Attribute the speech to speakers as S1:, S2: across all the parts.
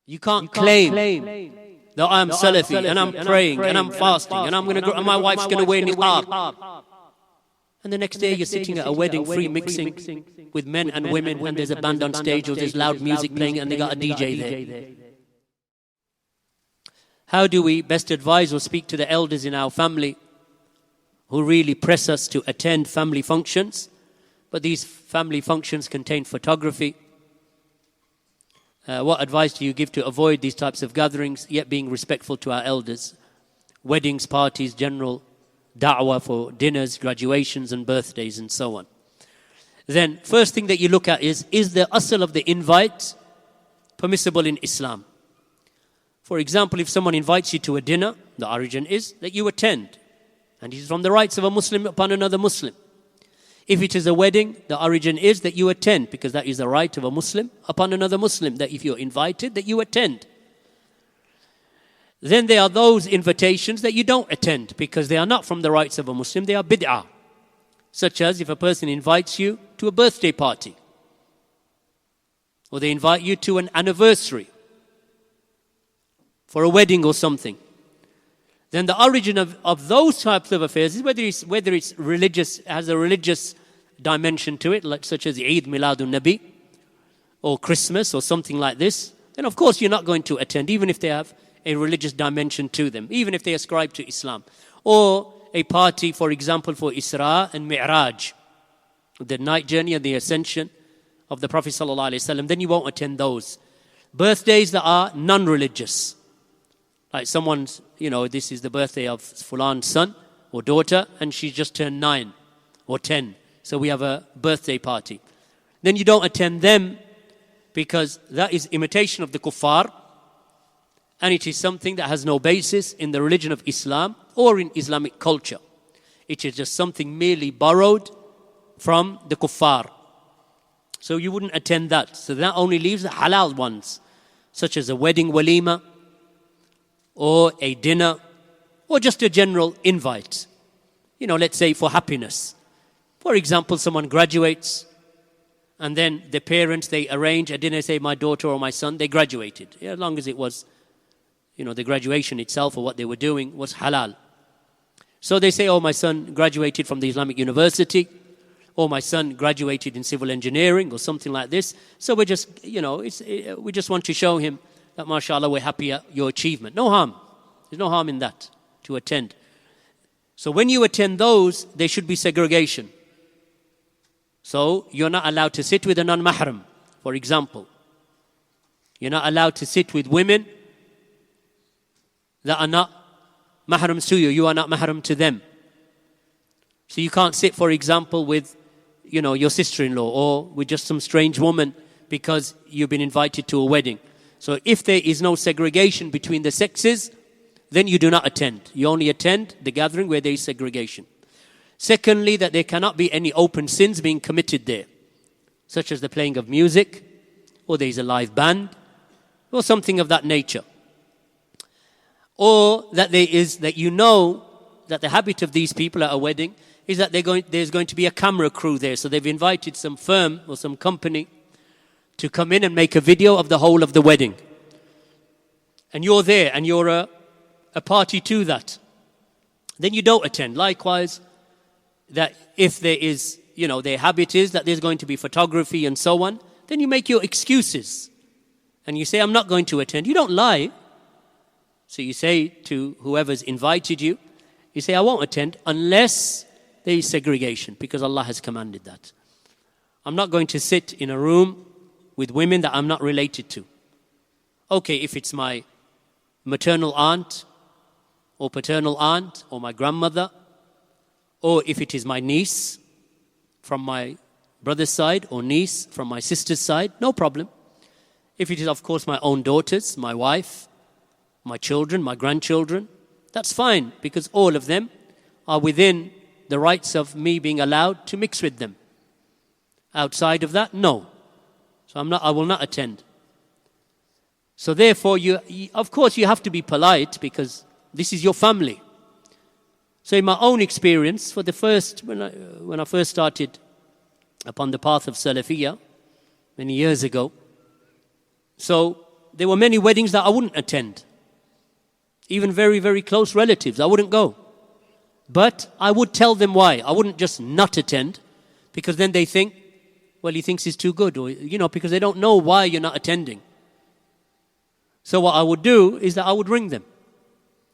S1: You can't claim that I'm Salafi and I'm praying and I'm fasting and and my wife's going to wear niqab. And the next day you're sitting at a wedding free mixing with men and women, and there's a band on stage or there's loud music playing and they got a DJ there. How do we best advise or speak to the elders in our family who really press us to attend family functions, but these family functions contain photography? What advice do you give to avoid these types of gatherings, yet being respectful to our elders? Weddings, parties, general da'wah for dinners, graduations and birthdays and so on. Then, first thing that you look at is the asl of the invite permissible in Islam? For example, if someone invites you to a dinner, the origin is that you attend. And it is from the rights of a Muslim upon another Muslim. If it is a wedding, the origin is that you attend, because that is the right of a Muslim upon another Muslim, that if you're invited, that you attend. Then there are those invitations that you don't attend, because they are not from the rights of a Muslim, they are bid'ah. Such as if a person invites you to a birthday party, or they invite you to an anniversary, for a wedding or something. Then the origin of those types of affairs is whether it's religious, has a religious dimension to it, like, such as Eid Miladun Nabi, or Christmas or something like this. Then of course you're not going to attend, even if they have a religious dimension to them, even if they ascribe to Islam. Or a party, for example, for Isra and Mi'raj, the night journey and the ascension of the Prophet ﷺ, then you won't attend those. Birthdays that are non-religious, like someone's, this is the birthday of Fulan's son or daughter, and she's just turned 9 or 10. So we have a birthday party. Then you don't attend them, because that is imitation of the kuffar, and it is something that has no basis in the religion of Islam or in Islamic culture. It is just something merely borrowed from the kuffar. So you wouldn't attend that. So that only leaves the halal ones, such as a wedding walima, or a dinner, or just a general invite. Let's say for happiness. For example, someone graduates, and then the parents, they arrange a dinner, say my daughter or my son, they graduated. As long as it was, the graduation itself or what they were doing was halal. So they say, oh, my son graduated from the Islamic University, or my son graduated in civil engineering or something like this. So we're just, we just want to show him that, mashallah, we're happy at your achievement. No harm. There's no harm in that, to attend. So when you attend those, there should be segregation. So you're not allowed to sit with a non-mahram, for example. You're not allowed to sit with women that are not mahrams to you. You are not mahram to them. So you can't sit, for example, with, your sister-in-law, or with just some strange woman because you've been invited to a wedding. So if there is no segregation between the sexes, then you do not attend. You only attend the gathering where there is segregation. Secondly, that there cannot be any open sins being committed there, such as the playing of music, or there is a live band, or something of that nature. Or that that that the habit of these people at a wedding is that there's going to be a camera crew there. So they've invited some firm or some company to come in and make a video of the whole of the wedding. And you're there, and you're a party to that. Then you don't attend. Likewise, that if there is, their habit is that there's going to be photography and so on, then you make your excuses. And you say, I'm not going to attend. You don't lie. So you say to whoever's invited you, you say, I won't attend unless there is segregation, because Allah has commanded that. I'm not going to sit in a room with women that I'm not related to. Okay, if it's my maternal aunt, or paternal aunt, or my grandmother, or if it is my niece from my brother's side, or niece from my sister's side, no problem. If it is, of course, my own daughters, my wife, my children, my grandchildren, that's fine, because all of them are within the rights of me being allowed to mix with them. Outside of that, no. So I will not attend. So therefore, of course, you have to be polite, because this is your family. So in my own experience, when I first started upon the path of Salafiyah many years ago, so there were many weddings that I wouldn't attend. Even very, very close relatives, I wouldn't go. But I would tell them why. I wouldn't just not attend, because then they think, well, he thinks he's too good, or, because they don't know why you're not attending. So what I would do is that I would ring them.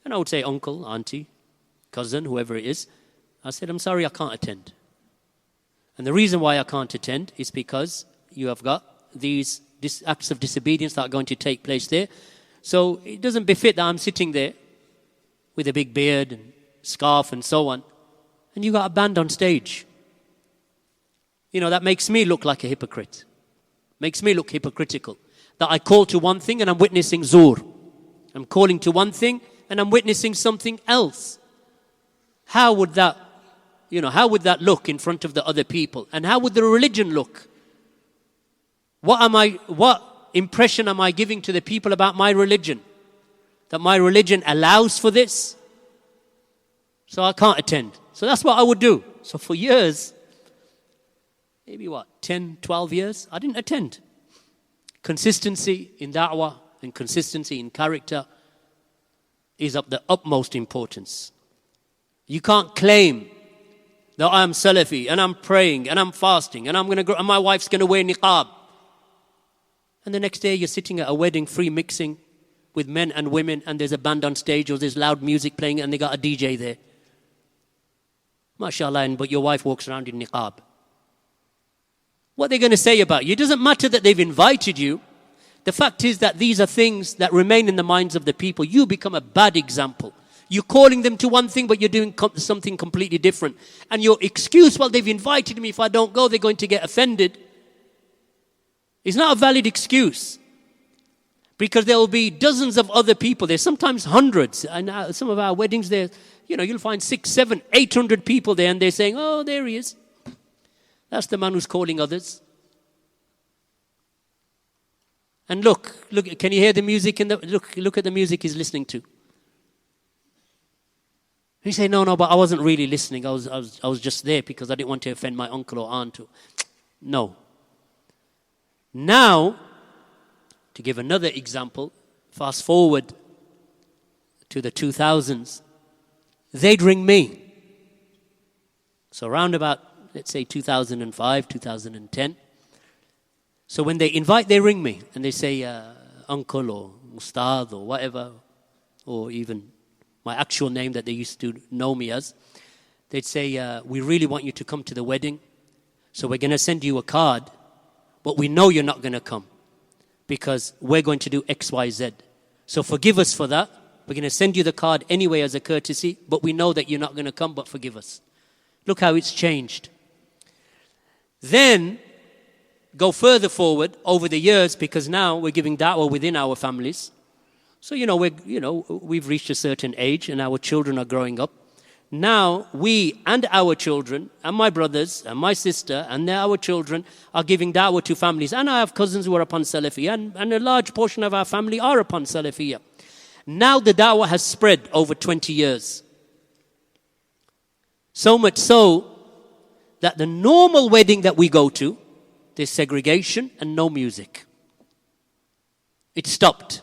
S1: And I would say, uncle, auntie, cousin, whoever it is. I said, I'm sorry, I can't attend. And the reason why I can't attend is because you have got these acts of disobedience that are going to take place there. So it doesn't befit that I'm sitting there with a big beard and scarf and so on, and you got a band on stage. That makes me look like a hypocrite. Makes me look hypocritical. That I call to one thing and I'm witnessing zur. I'm calling to one thing and I'm witnessing something else. How would that look in front of the other people? And how would the religion look? What impression am I giving to the people about my religion? That my religion allows for this? So I can't attend. So that's what I would do. So for years, maybe 10, 12 years, I didn't attend. Consistency in da'wah and consistency in character is of the utmost importance. You can't claim that I'm Salafi and I'm praying and I'm fasting and and my wife's going to wear niqab. And the next day you're sitting at a wedding, free mixing with men and women, and there's a band on stage or there's loud music playing and they got a DJ there. MashaAllah, but your wife walks around in niqab. What are they going to say about you? It doesn't matter that they've invited you. The fact is that these are things that remain in the minds of the people. You become a bad example. You're calling them to one thing, but you're doing something completely different. And your excuse, well, they've invited me. If I don't go, they're going to get offended. It's not a valid excuse. Because there will be dozens of other people. There's sometimes hundreds. And some of our weddings, you'll find 600, 700, 800 people there. And they're saying, oh, there he is. That's the man who's calling others. And look, can you hear the music? Look at the music he's listening to. He say, no, but I wasn't really listening. I was just there because I didn't want to offend my uncle or aunt. No. Now, to give another example, fast forward to the 2000s, they'd ring me. So around about, let's say 2005, 2010. So when they invite, they ring me and they say, uncle or ustad or whatever, or even my actual name that they used to know me as. They'd say, we really want you to come to the wedding. So we're going to send you a card, but we know you're not going to come because we're going to do X, Y, Z. So forgive us for that. We're going to send you the card anyway as a courtesy, but we know that you're not going to come, but forgive us. Look how it's changed. Then go further forward over the years, because now we're giving da'wah within our families. So we've reached a certain age and our children are growing up. Now we and our children and my brothers and my sister and our children are giving da'wah to families. And I have cousins who are upon Salafiyah, and a large portion of our family are upon Salafiyah. Now the da'wah has spread over 20 years. So much so that the normal wedding that we go to, there's segregation and no music. It stopped.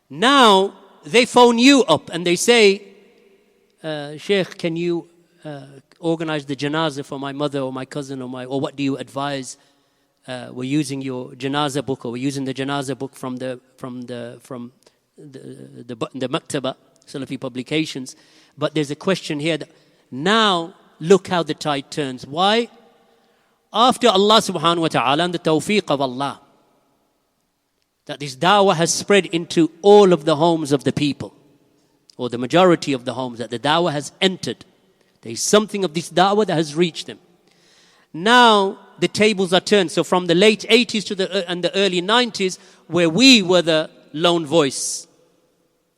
S1: Now they phone you up and they say, Sheikh, can you organize the janazah for my mother or my cousin or what do you advise? We're using your janazah book, or we're using the janazah book from the Maktaba, Salafi publications. But there's a question here that now look how the tide turns. Why? After Allah subhanahu wa ta'ala and the tawfiq of Allah, that this da'wah has spread into all of the homes of the people, or the majority of the homes, that the da'wah has entered. There is something of this da'wah that has reached them. Now the tables are turned. So from the late 80s to the early 90s, where we were the lone voice.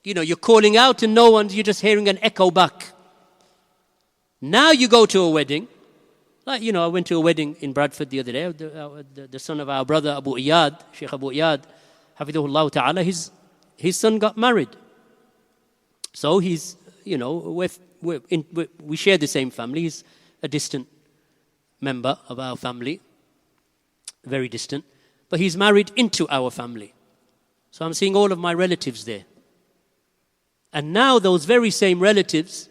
S1: You're calling out and you're just hearing an echo back. Now you go to a wedding. Like, I went to a wedding in Bradford the other day. The son of our brother Abu Iyad, Sheikh Abu Iyad, Hafidhullah Ta'ala, his son got married. So he's, we share the same family. He's a distant member of our family, very distant. But he's married into our family. So I'm seeing all of my relatives there. And now those very same relatives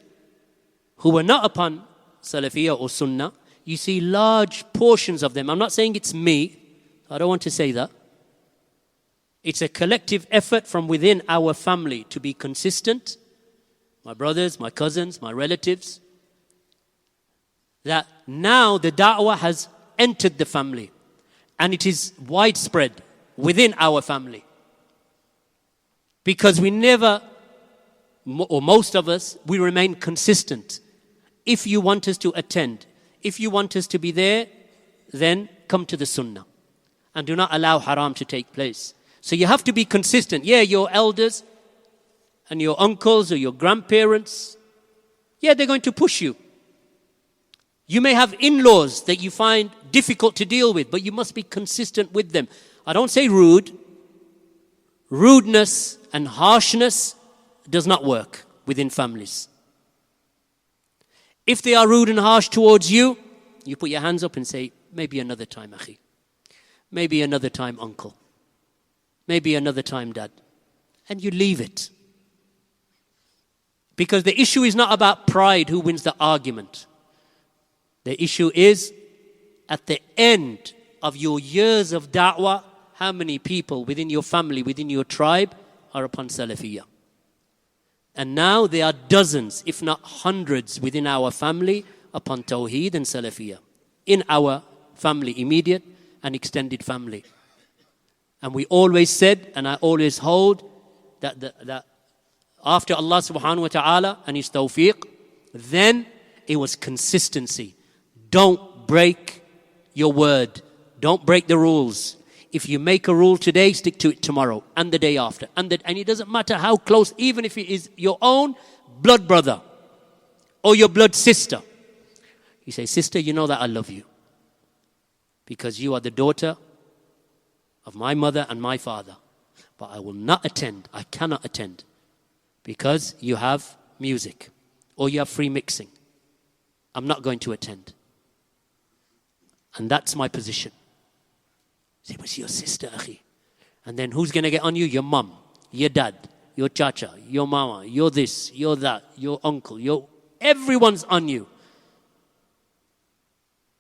S1: who were not upon Salafiyah or Sunnah, you see large portions of them. I'm not saying it's me. I don't want to say that. It's a collective effort from within our family to be consistent. My brothers, my cousins, my relatives. That now the da'wah has entered the family. And it is widespread within our family. Because we never, or most of us, we remain consistent. If you want us to attend, if you want us to be there, then come to the sunnah. And do not allow haram to take place. So you have to be consistent. Yeah, your elders and your uncles or your grandparents, yeah, they're going to push you. You may have in-laws that you find difficult to deal with, but you must be consistent with them. I don't say rude. Rudeness and harshness does not work within families. If they are rude and harsh towards you, you put your hands up and say, maybe another time, akhi. Maybe another time, uncle. Maybe another time, dad. And you leave it. Because the issue is not about pride, who wins the argument. The issue is, at the end of your years of da'wah, how many people within your family, within your tribe, are upon Salafiyah? And now there are dozens, if not hundreds, within our family upon Tawheed and Salafiyah. In our family, immediate and extended family. And we always said, and I always hold, that after Allah subhanahu wa ta'ala and His tawfiq, then it was consistency. Don't break your word. Don't break the rules. If you make a rule today, stick to it tomorrow and the day after. And it doesn't matter how close, even if it is your own blood brother or your blood sister. You say, sister, you know that I love you. Because you are the daughter of my mother and my father. But I will not attend. I cannot attend. Because you have music or you have free mixing. I'm not going to attend. And that's my position. Say, but it's your sister, akhi. And then who's going to get on you? Your mum, your dad, your chacha, your mama, your this, your that, your uncle, everyone's on you.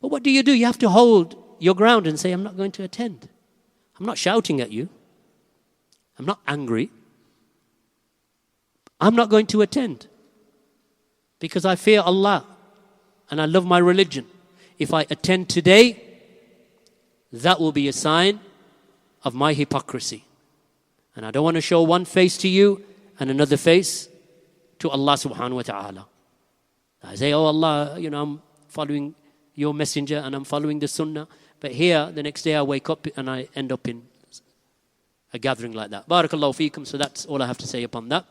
S1: But what do? You have to hold your ground and say, I'm not going to attend. I'm not shouting at you. I'm not angry. I'm not going to attend. Because I fear Allah and I love my religion. If I attend today, that will be a sign of my hypocrisy. And I don't want to show one face to you and another face to Allah subhanahu wa ta'ala. I say, oh Allah, I'm following your messenger and I'm following the sunnah. But here, the next day I wake up and I end up in a gathering like that. Barakallahu feekum. So that's all I have to say upon that.